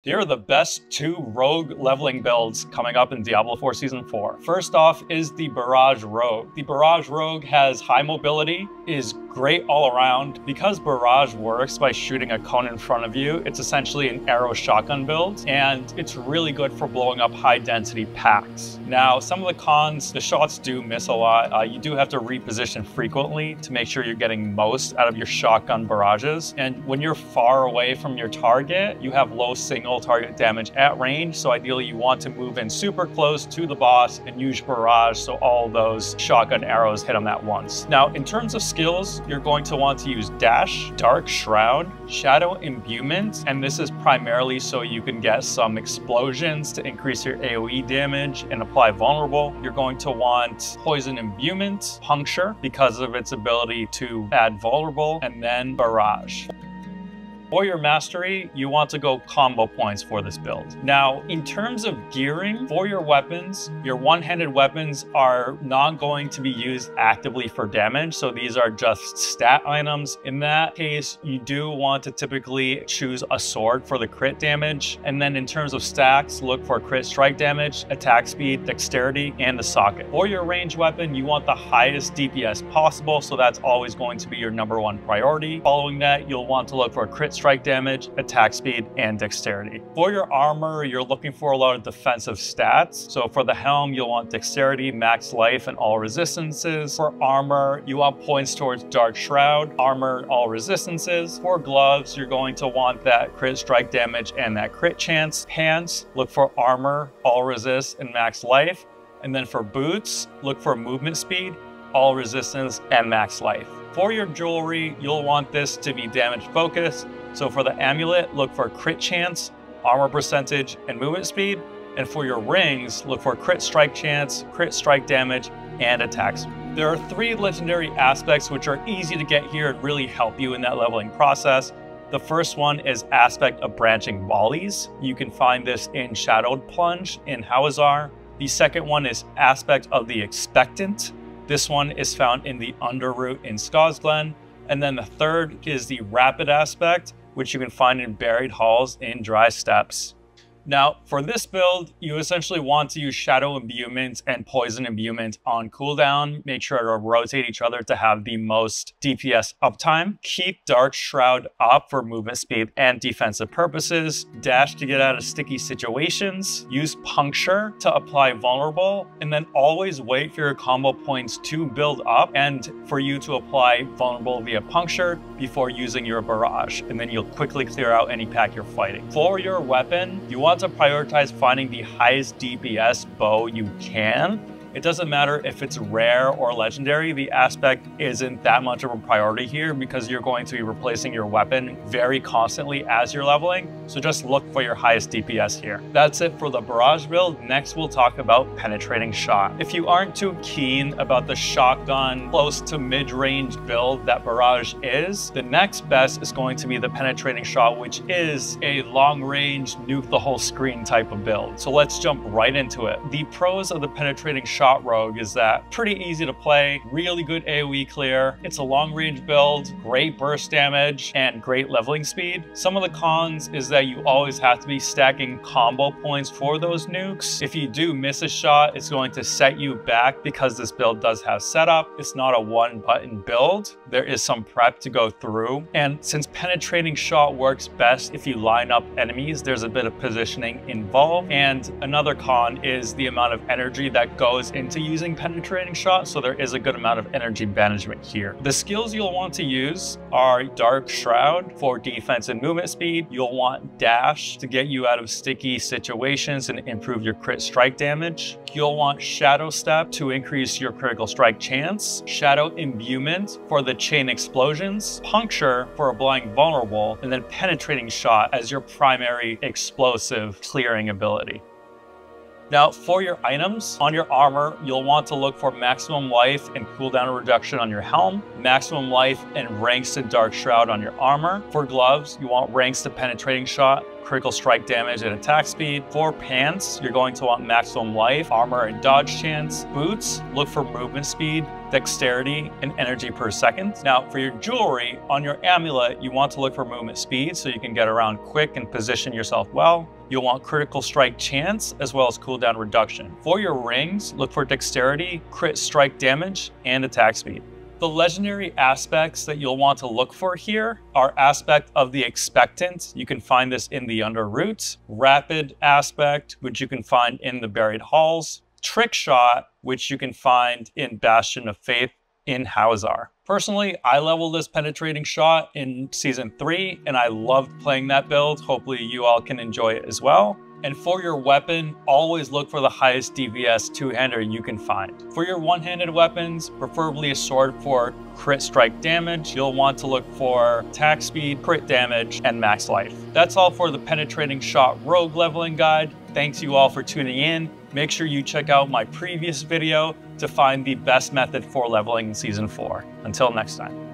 Here are the best two rogue leveling builds coming up in Diablo 4 Season 4. First off is the Barrage Rogue. The Barrage Rogue has high mobility, is great all around. Because Barrage works by shooting a cone in front of you, it's essentially an arrow shotgun build, and it's really good for blowing up high density packs. Now, some of the cons, the shots do miss a lot. You do have to reposition frequently to make sure you're getting most out of your shotgun barrages. And when you're far away from your target, you have low single target damage at range, so ideally you want to move in super close to the boss and use barrage so all those shotgun arrows hit them at once. Now, in terms of skills, you're going to want to use Dash, Dark Shroud, Shadow Imbuement, and this is primarily so you can get some explosions to increase your AoE damage and apply vulnerable. You're going to want Poison Imbuement, Puncture because of its ability to add vulnerable, and then Barrage. For your mastery, you want to go combo points for this build. Now, in terms of gearing, for your weapons, your one-handed weapons are not going to be used actively for damage, so these are just stat items. In that case, you do want to typically choose a sword for the crit damage, and then in terms of stacks, look for crit strike damage, attack speed, dexterity, and the socket. For your ranged weapon, you want the highest DPS possible, so that's always going to be your #1 priority. Following that, you'll want to look for crit strike damage, attack speed, and dexterity. For your armor, you're looking for a lot of defensive stats. So for the helm, you'll want dexterity, max life, and all resistances. For armor, you want points towards Dark Shroud, armor, all resistances. For gloves, you're going to want that crit strike damage and that crit chance. Pants, look for armor, all resist, and max life. And then for boots, look for movement speed, all resistance, and max life. For your jewelry, you'll want this to be damage focused. So for the amulet, look for crit chance, armor percentage, and movement speed. And for your rings, look for crit strike chance, crit strike damage, and attacks. There are 3 legendary aspects which are easy to get here and really help you in that leveling process. The first one is Aspect of Branching Volleys. You can find this in Shadowed Plunge in Hawazar. The second one is Aspect of the Expectant. This one is found in the Underroot in Skosglen. And then the third is the Rapid Aspect, which you can find in Buried Halls in Dry Steppes. Now, for this build, you essentially want to use Shadow Imbuement and Poison Imbuement on cooldown. Make sure to rotate each other to have the most DPS uptime. Keep Dark Shroud up for movement speed and defensive purposes. Dash to get out of sticky situations. Use Puncture to apply vulnerable. And then always wait for your combo points to build up and for you to apply vulnerable via Puncture before using your Barrage. And then you'll quickly clear out any pack you're fighting. For your weapon, you want to prioritize finding the highest DPS bow you can. It doesn't matter if it's rare or legendary, the aspect isn't that much of a priority here because you're going to be replacing your weapon very constantly as you're leveling, so just look for your highest DPS here. That's it for the Barrage build. Next, we'll talk about Penetrating Shot. If you aren't too keen about the shotgun close to mid-range build that Barrage is, the next best is going to be the Penetrating Shot, which is a long-range, nuke the whole screen type of build. So let's jump right into it. The pros of the Penetrating Shot Rogue is that pretty easy to play, really good AoE clear. It's a long range build, great burst damage, and great leveling speed. Some of the cons is that you always have to be stacking combo points for those nukes. If you do miss a shot, it's going to set you back because this build does have setup. It's not a one button build. There is some prep to go through. And since Penetrating Shot works best if you line up enemies, there's a bit of positioning involved. And another con is the amount of energy that goes into using Penetrating Shot, so there is a good amount of energy management here. The skills you'll want to use are Dark Shroud for defense and movement speed. You'll want Dash to get you out of sticky situations and improve your crit strike damage. You'll want Shadow Step to increase your critical strike chance. Shadow Imbuement for the chain explosions. Puncture for applying vulnerable, and then Penetrating Shot as your primary explosive clearing ability. Now, for your items, on your armor, you'll want to look for maximum life and cooldown reduction on your helm, maximum life and ranks to Dark Shroud on your armor. For gloves, you want ranks to Penetrating Shot, critical strike damage and attack speed. For pants, you're going to want maximum life, armor, and dodge chance. Boots, look for movement speed, dexterity, and energy per second. Now, for your jewelry, on your amulet, you want to look for movement speed so you can get around quick and position yourself well. You'll want critical strike chance as well as cooldown reduction. For your rings, look for dexterity, crit strike damage, and attack speed. The legendary aspects that you'll want to look for here are aspect of the expectant. You can find this in the Underroot. Rapid aspect, which you can find in the Buried Halls. Trick shot, which you can find in Bastion of Faith in Hawzar. Personally, I leveled this penetrating shot in Season 3, and I loved playing that build. Hopefully you all can enjoy it as well. And for your weapon, always look for the highest DPS two-hander you can find. For your one-handed weapons, preferably a sword for crit strike damage. You'll want to look for attack speed, crit damage, and max life. That's all for the penetrating shot rogue leveling guide. Thanks you all for tuning in. Make sure you check out my previous video to find the best method for leveling in Season 4. Until next time.